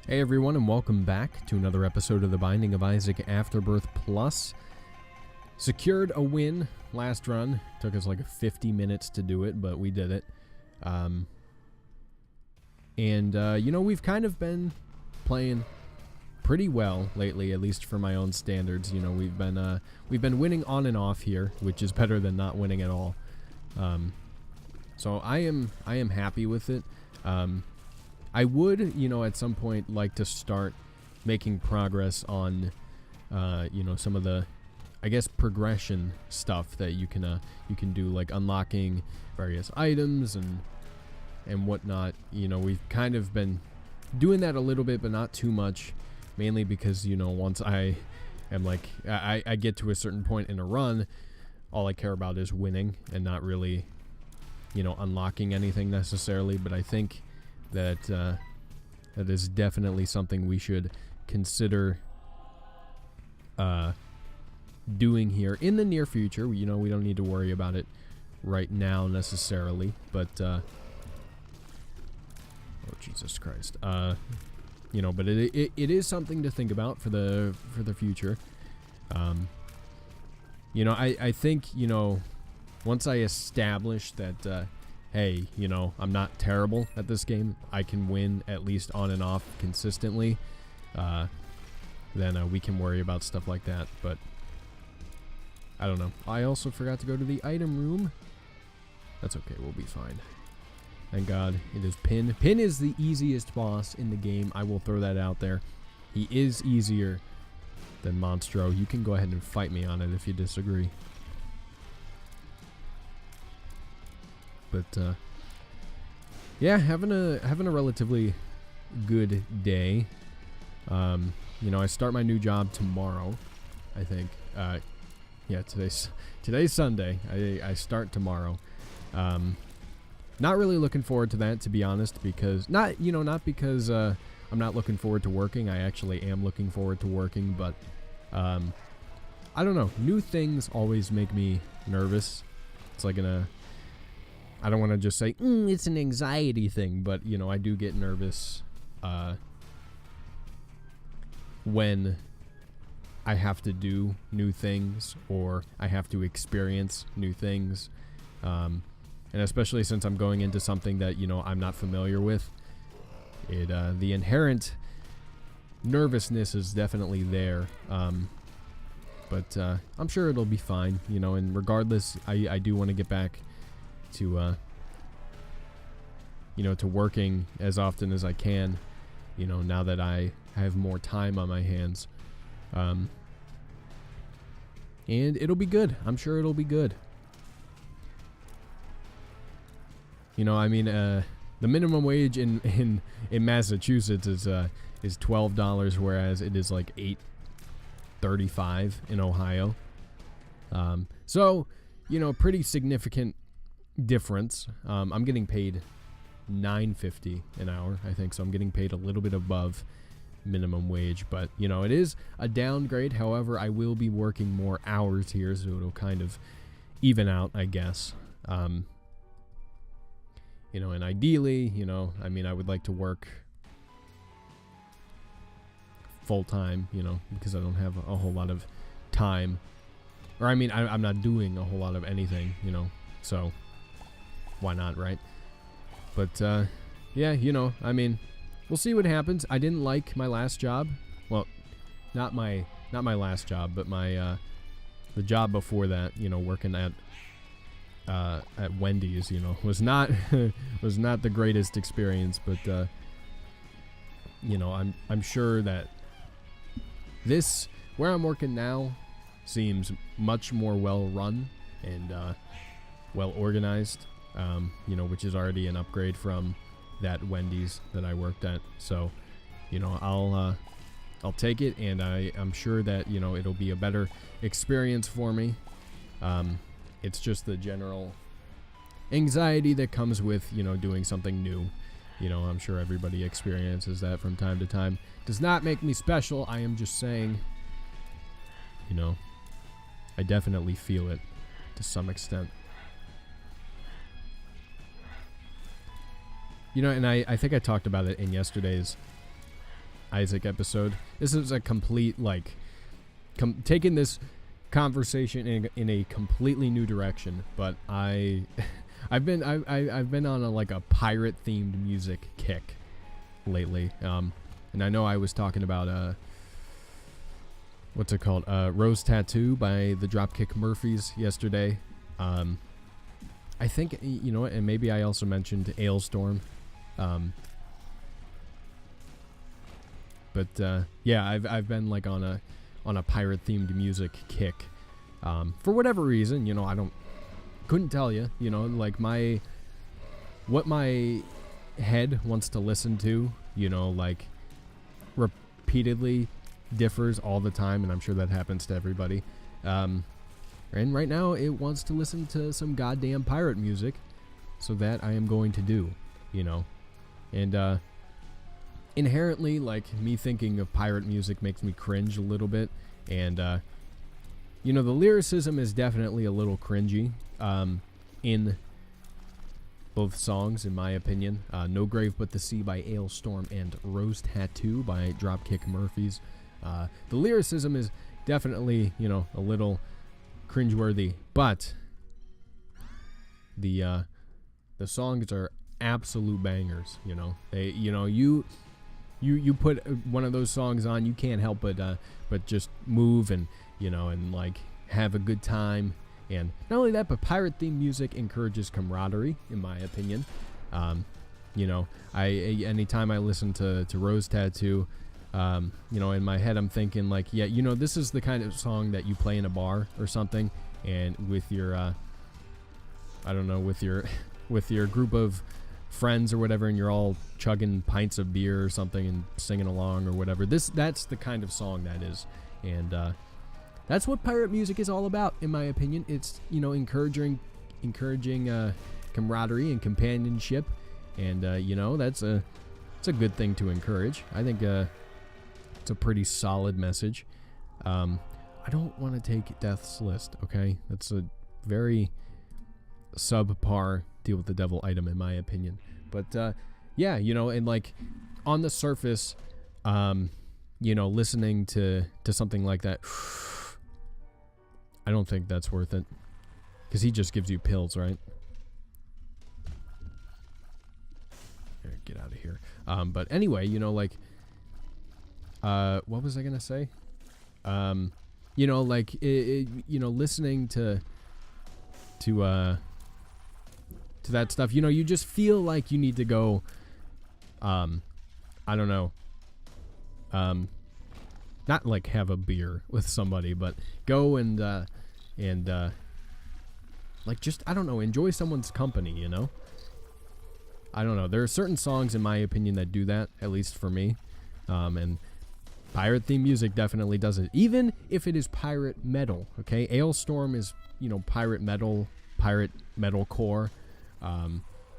Hey everyone, and welcome back to another episode of The Binding of Isaac Afterbirth Plus. Secured a win last run. Took us like 50 minutes to do it, but we did it. We've kind of been playing pretty well lately, at least for my own standards. You know, we've been winning on and off here, which is better than not winning at all. So I am happy with it. I would, at some point like to start making progress on, some of the, I guess, progression stuff that you can do, like unlocking various items and whatnot. You know, we've kind of been doing that a little bit, but not too much, mainly because, once I am like, I get to a certain point in a run, all I care about is winning and not really, unlocking anything necessarily. But I think that that is definitely something we should consider doing here in the near future. We don't need to worry about it right now necessarily, but oh Jesus Christ, but it is something to think about for the future. I think once I establish that hey, I'm not terrible at this game, I can win at least on and off consistently, then we can worry about stuff like that. But I don't know. I also forgot to go to the item room. That's okay, we'll be fine. Thank God it is Pin. Pin is the easiest boss in the game. I will throw that out there. He is easier than Monstro. You can go ahead and fight me on it if you disagree. But yeah, having a relatively good day. I start my new job tomorrow, I think. Yeah, today's Sunday. I start tomorrow. Not really looking forward to that, to be honest, because not because I'm not looking forward to working. I actually am looking forward to working, but I don't know. New things always make me nervous. It's like I don't want to just say it's an anxiety thing, but I do get nervous when I have to do new things or I have to experience new things, and especially since I'm going into something that I'm not familiar with. The inherent nervousness is definitely there, but I'm sure it'll be fine. And regardless, I do want to get back to to working as often as I can, now that I have more time on my hands, and it'll be good. I'm sure it'll be good. The minimum wage in Massachusetts is $12, whereas it is like $8.35 in Ohio. So pretty significant difference. I'm getting paid $9.50 an hour, I think, so I'm getting paid a little bit above minimum wage, but it is a downgrade. However, I will be working more hours here, so it'll kind of even out, I guess. And ideally, I would like to work full time, because I don't have a whole lot of time, or I'm not doing a whole lot of anything, so why not, right? But yeah, we'll see what happens. I didn't like my last job. Well, not my last job, but my the job before that, working at Wendy's, was not was not the greatest experience, but I'm sure that this, where I'm working now, seems much more well run and well organized, which is already an upgrade from that Wendy's that I worked at. So, I'll take it, and I'm sure that it'll be a better experience for me. It's just the general anxiety that comes with doing something new. I'm sure everybody experiences that from time to time. Does not make me special. I am just saying, I definitely feel it to some extent. And I think I talked about it in yesterday's Isaac episode. This is a complete, like, taking this conversation in a completely new direction. But I've been on a pirate themed music kick lately. And I know I was talking about what's it called? Rose Tattoo by the Dropkick Murphys yesterday. I think, you know what, and maybe I also mentioned Ailstorm. But yeah, I've been like on a pirate themed music kick. For whatever reason, you know, couldn't tell you, you know, like what my head wants to listen to, you know, like repeatedly differs all the time, and I'm sure that happens to everybody. And right now it wants to listen to some goddamn pirate music, so that I am going to do, you know. And inherently, like, me thinking of pirate music makes me cringe a little bit, and you know, the lyricism is definitely a little cringy in both songs, in my opinion. No Grave But the Sea by Ailstorm and Rose Tattoo by Dropkick Murphys. The lyricism is definitely, you know, a little cringeworthy, but the songs are absolute bangers. You know, you put one of those songs on, you can't help but just move and, you know, and like have a good time. And not only that, but pirate themed music encourages camaraderie, in my opinion. You know, anytime I listen to Rose Tattoo, you know, in my head I'm thinking like, yeah, you know, this is the kind of song that you play in a bar or something, and with your I don't know, with your group of friends or whatever, and you're all chugging pints of beer or something and singing along or whatever. That's the kind of song that is. And that's what pirate music is all about, in my opinion. It's, you know, encouraging camaraderie and companionship, and you know, it's a good thing to encourage. I think it's a pretty solid message. I don't want to take Death's List, okay? That's a very subpar deal with the devil item, in my opinion. But yeah, you know, and like on the surface, you know, listening to something like that, I don't think that's worth it, because he just gives you pills, right? Here, get out of here. But anyway, you know, like, what was I gonna say? You know, like, you know, listening to that stuff, you know, you just feel like you need to go, I don't know, not like have a beer with somebody, but go and like, just, I don't know, enjoy someone's company, you know? I don't know. There are certain songs, in my opinion, that do that, at least for me. And pirate theme music definitely does it, even if it is pirate metal, okay? Ailstorm is, you know, pirate metalcore.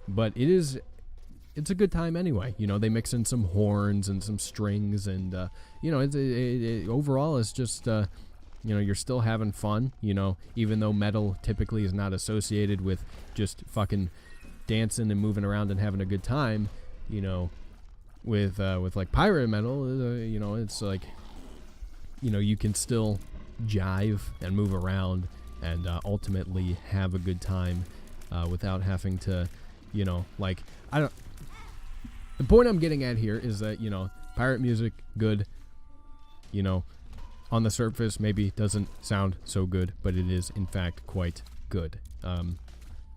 But it's a good time anyway. You know, they mix in some horns and some strings, and you know, overall it's just you know, you're still having fun, you know, even though metal typically is not associated with just fucking dancing and moving around and having a good time. You know, with like pirate metal, you know, it's like, you know, you can still jive and move around and ultimately have a good time without having to, you know, like, the point I'm getting at here is that, you know, pirate music, good, you know, on the surface maybe doesn't sound so good, but it is in fact quite good. And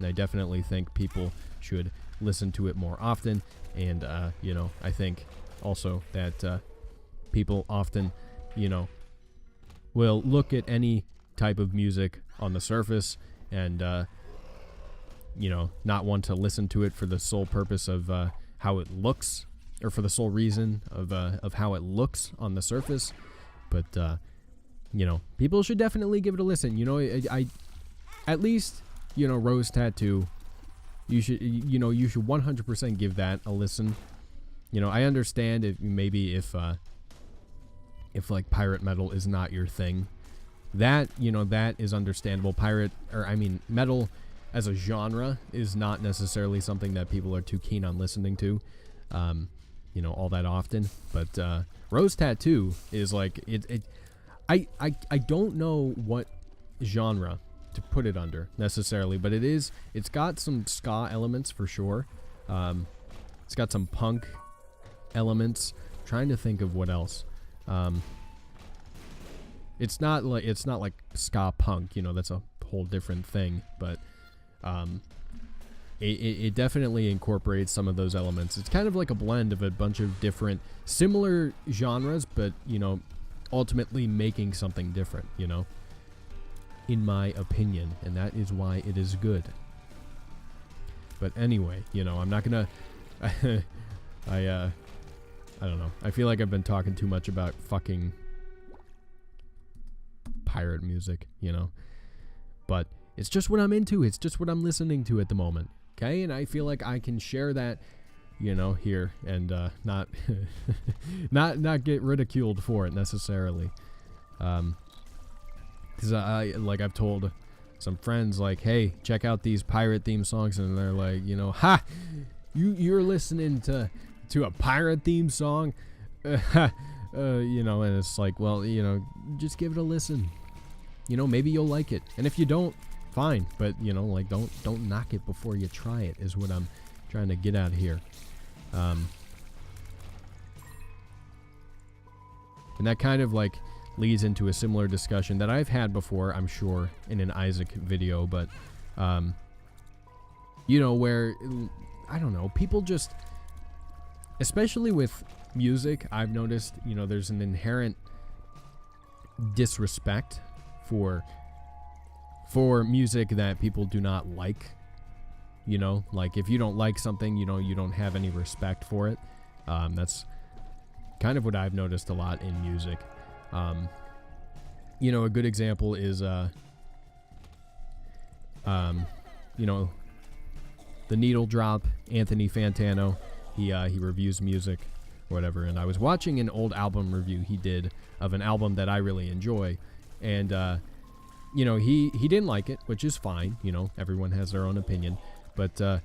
I definitely think people should listen to it more often. And you know, I think also that people often, you know, will look at any type of music on the surface and you know, not want to listen to it for the sole purpose of how it looks, or for the sole reason of how it looks on the surface. But you know, people should definitely give it a listen. You know, I at least, you know, Rose Tattoo, you should 100% give that a listen. You know, I understand if like pirate metal is not your thing, that, you know, that is understandable. Metal as a genre is not necessarily something that people are too keen on listening to. You all that often. But Rose Tattoo is like I don't know what genre to put it under necessarily, but it's got some ska elements for sure. It's got some punk elements. I'm trying to think of what else. It's not like ska punk, that's a whole different thing, but it definitely incorporates some of those elements. It's kind of like a blend of a bunch of different similar genres, but ultimately making something different, in my opinion, and that is why it is good. But anyway, I'm not gonna I don't know. I feel like I've been talking too much about fucking pirate music, but it's just what I'm into. It's just what I'm listening to at the moment. Okay, and I feel like I can share that, here, and not not get ridiculed for it necessarily. Because I've told some friends, like, hey, check out these pirate theme songs, and they're like, ha, you're listening to a pirate theme song, and it's like, well, just give it a listen. Maybe you'll like it, and if you don't, fine, but don't knock it before you try it, is what I'm trying to get at here. And that kind of leads into a similar discussion that I've had before, I'm sure, in an Isaac video, but where I don't know, people just, especially with music, I've noticed, there's an inherent disrespect for music that people do not like. If you don't like something, you don't have any respect for it. That's kind of what I've noticed a lot in music. A good example is the Needle Drop, Anthony Fantano. He reviews music or whatever, and I was watching an old album review he did of an album that I really enjoy, and he didn't like it, which is fine. Everyone has their own opinion, but there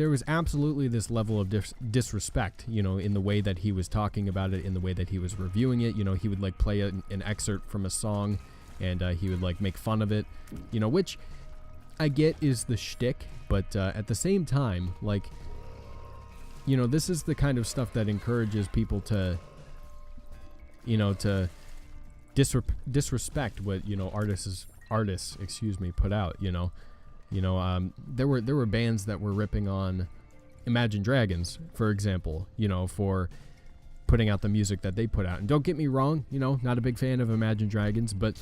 was absolutely this level of disrespect, in the way that he was talking about it, in the way that he was reviewing it. He would play an excerpt from a song, and he would make fun of it, which I get is the shtick, but at the same time, this is the kind of stuff that encourages people to, to disrespect what artists put out. There were bands that were ripping on Imagine Dragons, for example, for putting out the music that they put out. And don't get me wrong, not a big fan of Imagine Dragons, but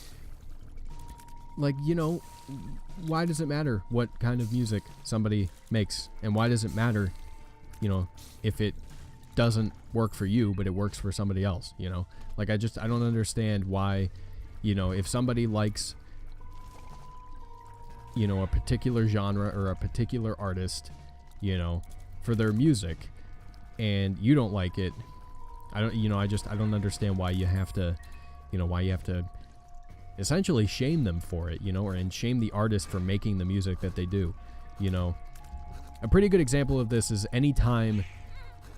why does it matter what kind of music somebody makes? And why does it matter, if it doesn't work for you, but it works for somebody else, I don't understand why, if somebody likes, a particular genre or a particular artist, for their music, and you don't like it, I don't understand why you have to, essentially shame them for it, and shame the artist for making the music that they do. A pretty good example of this is anytime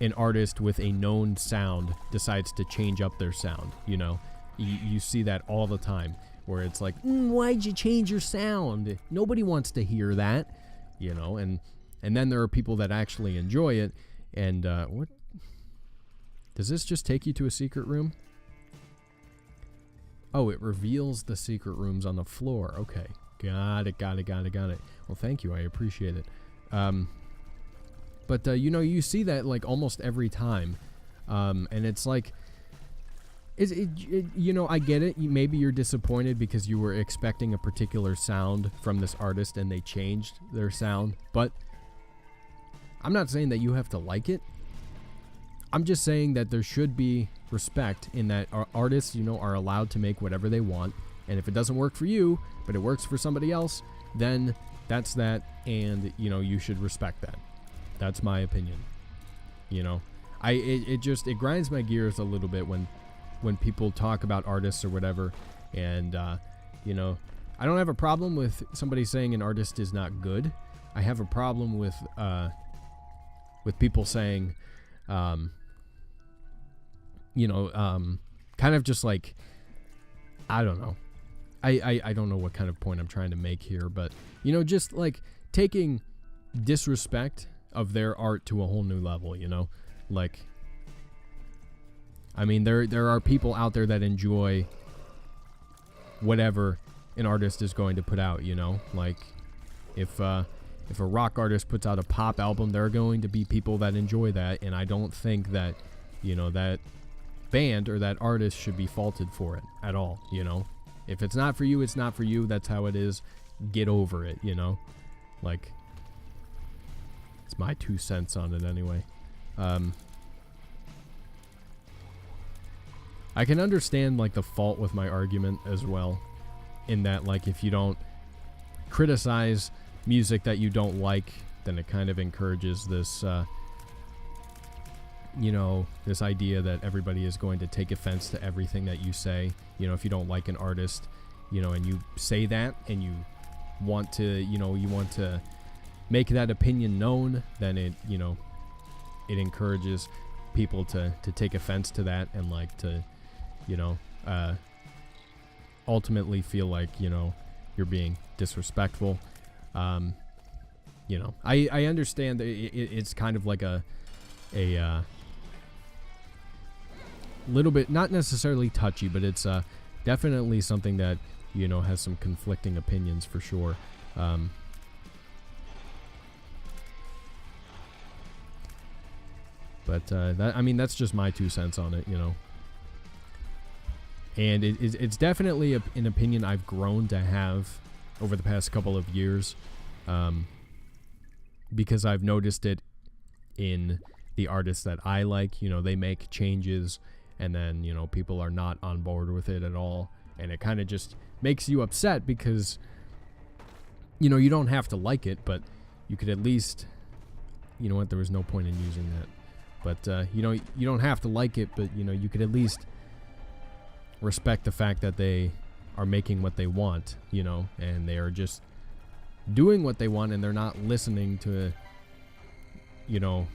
an artist with a known sound decides to change up their sound, you see that all the time, where it's like, why'd you change your sound? Nobody wants to hear that, and then there are people that actually enjoy it. And what does this just take you to a secret room? Oh, it reveals the secret rooms on the floor. Okay, got it. Well, thank you, I appreciate it. But you see that almost every time, and it's I get it. Maybe you're disappointed because you were expecting a particular sound from this artist and they changed their sound, but I'm not saying that you have to like it. I'm just saying that there should be respect in that artists, are allowed to make whatever they want, and if it doesn't work for you, but it works for somebody else, then that's that, and you should respect that. That's my opinion. It grinds my gears a little bit when people talk about artists or whatever, and I don't have a problem with somebody saying an artist is not good. I have a problem with with people saying, you know, kind of just like, I don't know. I don't know what kind of point I'm trying to make here, but, you know, just like taking disrespect of their art to a whole new level, you know? Like, I mean, there are people out there that enjoy whatever an artist is going to put out, you know? Like, if a rock artist puts out a pop album, there are going to be people that enjoy that, and I don't think that, you know, that band or that artist should be faulted for it at all, you know? If it's not for you, it's not for you. That's how it is. Get over it, you know? Like, it's my 2 cents on it anyway. I can understand, like, the fault with my argument as well, in that, like, if you don't criticize music that you don't like, then it kind of encourages this, you know, this idea that everybody is going to take offense to everything that you say. You know, if you don't like an artist, you know, and you say that and you want to, you know, you want to make that opinion known, then it, you know, it encourages people to take offense to that and, like, to, you know, ultimately feel like, you know, you're being disrespectful. You know, I understand that it's kind of like a little bit, not necessarily touchy, but it's definitely something that, you know, has some conflicting opinions for sure. But that, I mean, that's just my 2 cents on it, you know. And it's definitely an opinion I've grown to have over the past couple of years, because I've noticed it in the artists that I like. You know, they make changes, and then, you know, people are not on board with it at all, and it kind of just makes you upset because, you know, you don't have to like it, but you could at least, you know what, there was no point in using that, but you know, you don't have to like it, but, you know, you could at least respect the fact that they are making what they want, you know, and they are just doing what they want, and they're not listening to, you know,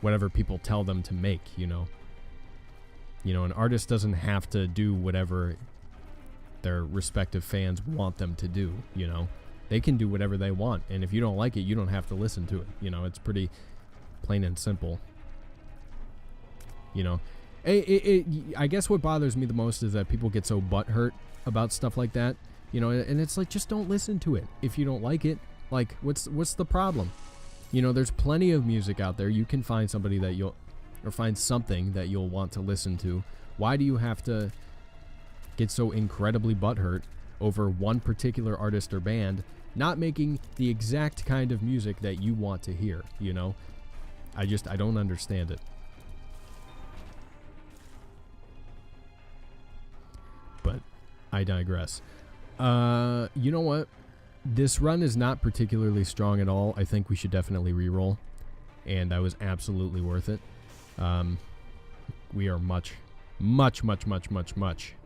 whatever people tell them to make, you know. You know, an artist doesn't have to do whatever their respective fans want them to do, you know. They can do whatever they want, and if you don't like it, you don't have to listen to it, you know. It's pretty plain and simple, you know. I guess what bothers me the most is that people get so butthurt about stuff like that, you know, and it's like, just don't listen to it if you don't like it. Like, what's the problem? You know, there's plenty of music out there. You can find somebody that find something that you'll want to listen to. Why do you have to get so incredibly butthurt over one particular artist or band not making the exact kind of music that you want to hear, you know? I don't understand it. But I digress. You know what? This run is not particularly strong at all. I think we should definitely reroll, and that was absolutely worth it. We are much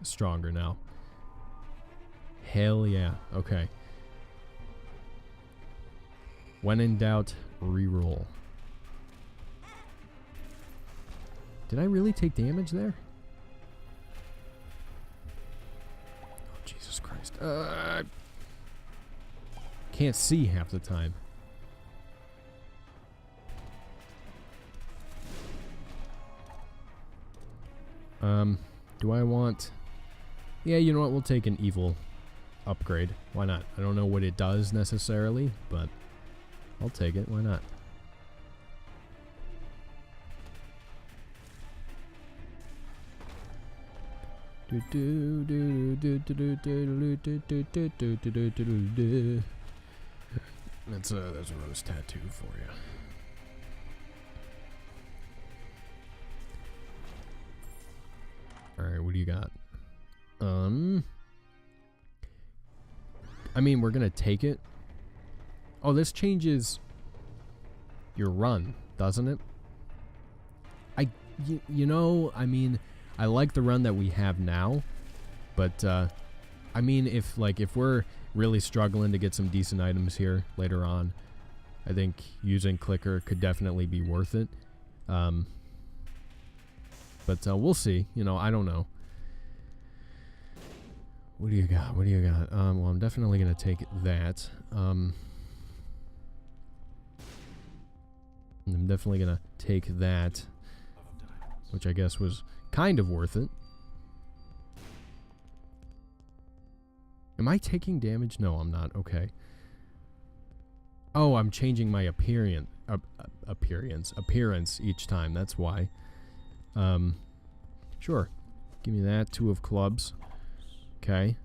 stronger now. Hell yeah. Okay. When in doubt, reroll. Did I really take damage there? Oh, Jesus Christ. Can't see half the time. Do I want... Yeah, you know what? We'll take an evil upgrade. Why not? I don't know what it does necessarily, but I'll take it. Why not? That's a rose tattoo for you. Alright, what do you got? I mean, we're gonna take it. Oh, this changes your run, doesn't it? You know, I mean, I like the run that we have now, but, I mean, if we're really struggling to get some decent items here later on, I think using clicker could definitely be worth it. But we'll see. You know, I don't know. What do you got? What do you got? Well, I'm definitely going to take that. I'm definitely going to take that, which I guess was kind of worth it. Am I taking damage? No, I'm not. Okay. Oh, I'm changing my appearance each time. That's why. Sure. Give me that. 2 of clubs. Okay.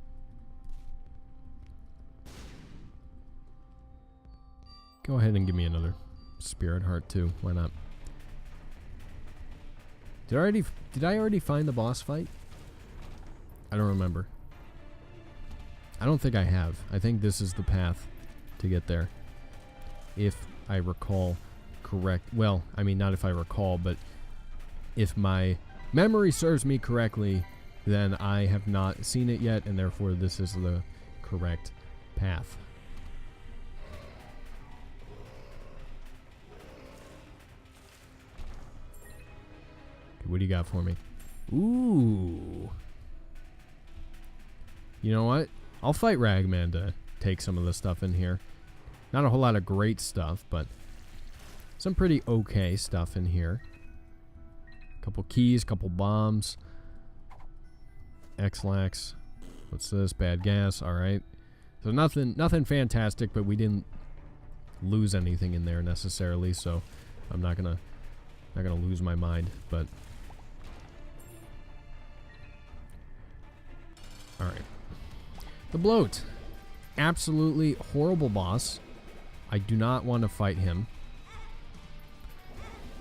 Go ahead and give me another spirit heart too. Why not? Did I already find the boss fight? I don't remember. I don't think I have. I think this is the path to get there. If I recall correct. Well, I mean, not if I recall, but if my memory serves me correctly, then I have not seen it yet, and therefore this is the correct path. Okay, what do you got for me? Ooh. You know what? I'll fight Ragman to take some of the stuff in here. Not a whole lot of great stuff, but some pretty okay stuff in here. Couple keys, couple bombs. X-Lax. What's this? Bad gas. Alright. So nothing fantastic, but we didn't lose anything in there necessarily, so I'm not gonna lose my mind, but alright. The Bloat. Absolutely horrible boss. I do not want to fight him.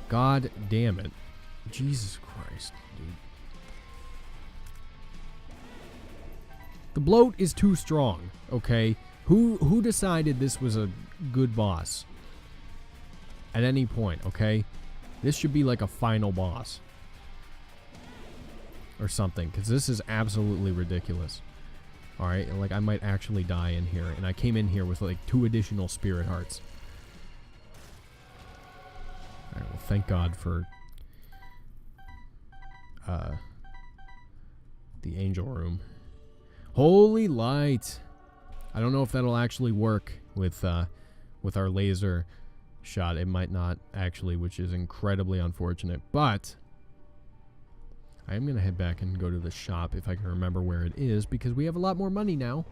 God damn it. Jesus Christ, dude. The Bloat is too strong, okay? Who decided this was a good boss? At any point, okay? This should be like a final boss. Or something, because this is absolutely ridiculous. Alright, like I might actually die in here, and I came in here with like 2 additional spirit hearts. Alright, well thank God for the angel room. Holy light! I don't know if that'll actually work with our laser shot. It might not actually, which is incredibly unfortunate, but I am going to head back and go to the shop if I can remember where it is, because we have a lot more money now.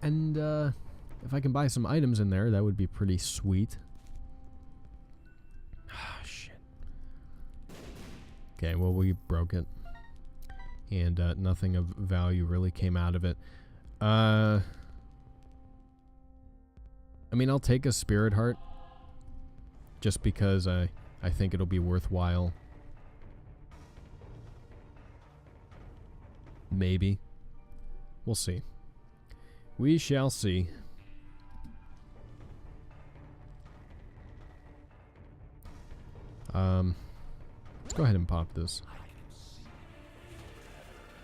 And if I can buy some items in there, that would be pretty sweet. Ah, shit. Okay, well, we broke it. And nothing of value really came out of it. I mean, I'll take a spirit heart. Just because I think it'll be worthwhile. Maybe. We'll see. We shall see. Let's go ahead and pop this.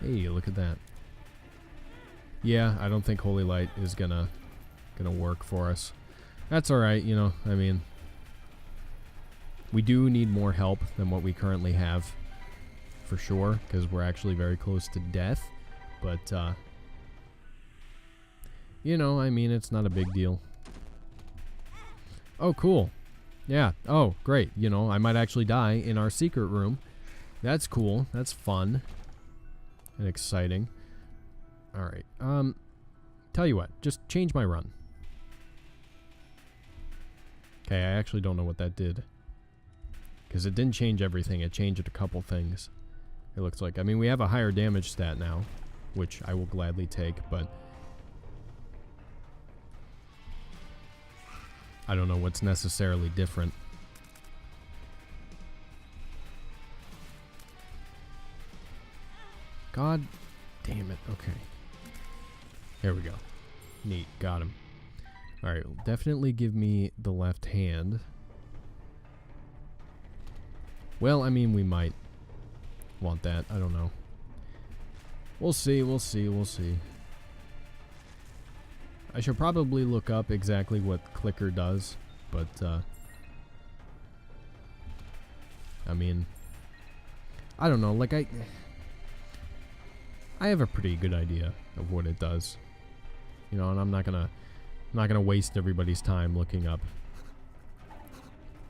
Hey, look at that. Yeah, I don't think Holy Light is gonna work for us. That's alright, you know, I mean, we do need more help than what we currently have. For sure, because we're actually very close to death, but you know, I mean, it's not a big deal. Oh, cool. Yeah. Oh, great. You know, I might actually die in our secret room. That's cool. That's fun and exciting. All right. Tell you what, just change my run. Okay, I actually don't know what that did, because it didn't change everything. It changed a couple things. It looks like. I mean, we have a higher damage stat now, which I will gladly take, but I don't know what's necessarily different. God damn it. Okay. There we go. Neat. Got him. Alright, definitely give me the left hand. Well, I mean, we might want that. I don't know. We'll see, we'll see, we'll see. I should probably look up exactly what clicker does, but I mean, I don't know, like I have a pretty good idea of what it does, you know, and I'm not gonna waste everybody's time looking up.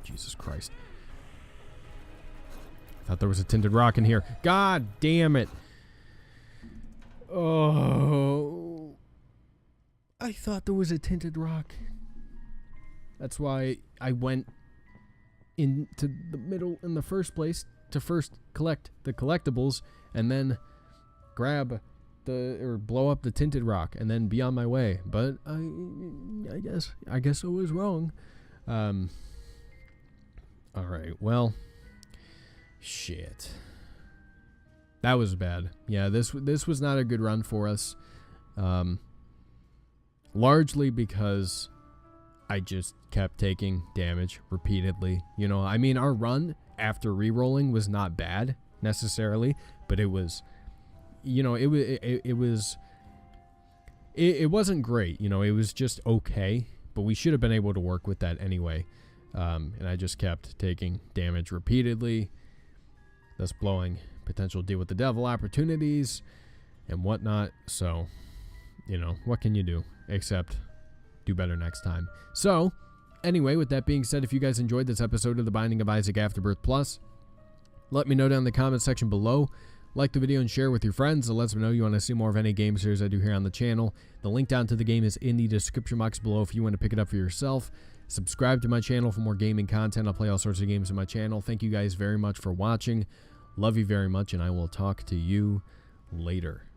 Jesus Christ. I thought there was a tinted rock in here. God damn it. Oh. I thought there was a tinted rock. That's why I went into the middle in the first place to first collect the collectibles and then grab or blow up the tinted rock and then be on my way. But I guess I was wrong. All right. Well, shit. That was bad. Yeah, this was not a good run for us. Largely because I just kept taking damage repeatedly. You know, I mean, our run after re-rolling was not bad necessarily, but it was, you know, it wasn't great. You know, it was just okay, but we should have been able to work with that anyway. And I just kept taking damage repeatedly, thus blowing potential deal with the devil opportunities and whatnot. So, you know, what can you do except do better next time? So, anyway, with that being said, if you guys enjoyed this episode of The Binding of Isaac Afterbirth Plus, let me know down in the comment section below. Like the video and share with your friends. It lets me know you want to see more of any game series I do here on the channel. The link down to the game is in the description box below if you want to pick it up for yourself. Subscribe to my channel for more gaming content. I'll play all sorts of games on my channel. Thank you guys very much for watching. Love you very much, and I will talk to you later.